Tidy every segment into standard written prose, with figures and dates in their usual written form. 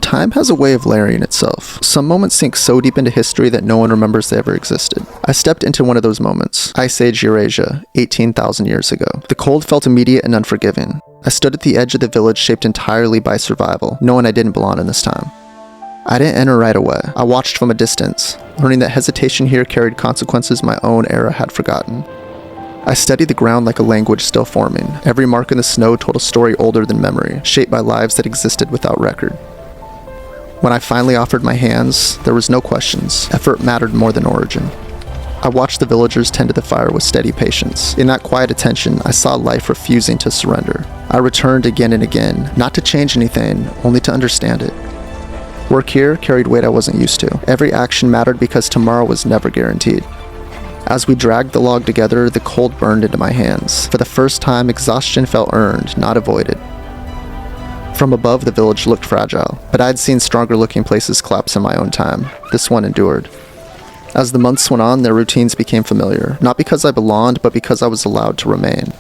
Time has a way of layering itself. Some moments sink so deep into history that no one remembers they ever existed. I stepped into one of those moments. Ice Age Eurasia, 18,000 years ago. The cold felt immediate and unforgiving. I stood at the edge of the village shaped entirely by survival, knowing I didn't belong in this time. I didn't enter right away. I watched from a distance, learning that hesitation here carried consequences my own era had forgotten. I studied the ground like a language still forming. Every mark in the snow told a story older than memory, shaped by lives that existed without record. When I finally offered my hands, there was no questions. Effort mattered more than origin. I watched the villagers tend to the fire with steady patience. In that quiet attention, I saw life refusing to surrender. I returned again and again, not to change anything, only to understand it. Work here carried weight I wasn't used to. Every action mattered because tomorrow was never guaranteed. As we dragged the log together, the cold burned into my hands. For the first time, exhaustion felt earned, not avoided. From above, the village looked fragile, but I'd seen stronger-looking places collapse in my own time. This one endured. As the months went on, their routines became familiar, not because I belonged, but because I was allowed to remain.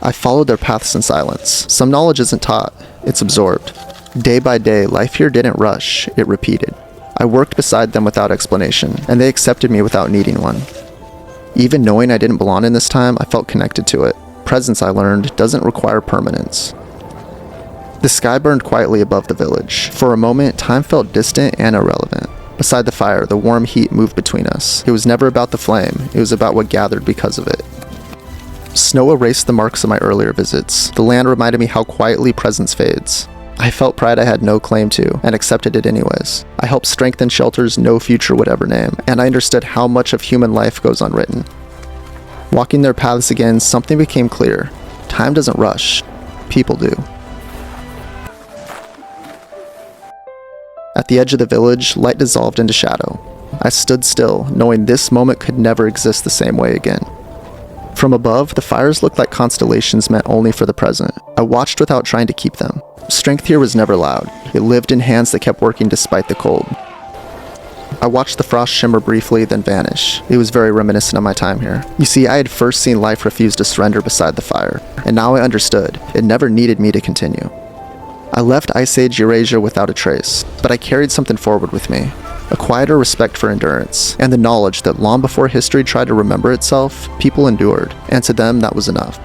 I followed their paths in silence. Some knowledge isn't taught, it's absorbed. Day by day, life here didn't rush, it repeated. I worked beside them without explanation, and they accepted me without needing one. Even knowing I didn't belong in this time, I felt connected to it. Presence, I learned, doesn't require permanence. The sky burned quietly above the village. For a moment, time felt distant and irrelevant. Beside the fire, the warm heat moved between us. It was never about the flame, it was about what gathered because of it. Snow erased the marks of my earlier visits. The land reminded me how quietly presence fades. I felt pride I had no claim to, and accepted it anyways. I helped strengthen shelters no future would ever name, and I understood how much of human life goes unwritten. Walking their paths again, something became clear. Time doesn't rush. People do. At the edge of the village, light dissolved into shadow. I stood still, knowing this moment could never exist the same way again. From above, the fires looked like constellations meant only for the present. I watched without trying to keep them. Strength here was never loud. It lived in hands that kept working despite the cold. I watched the frost shimmer briefly, then vanish. It was very reminiscent of my time here. You see, I had first seen life refuse to surrender beside the fire, and now I understood. It never needed me to continue. I left Ice Age Eurasia without a trace, but I carried something forward with me. A quieter respect for endurance, and the knowledge that long before history tried to remember itself, people endured, and to them that was enough.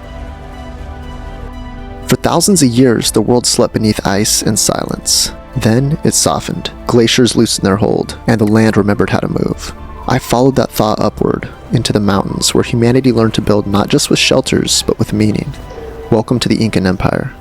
For thousands of years, the world slept beneath ice and silence. Then it softened. Glaciers loosened their hold, and the land remembered how to move. I followed that thought upward, into the mountains, where humanity learned to build not just with shelters, but with meaning. Welcome to the Incan Empire.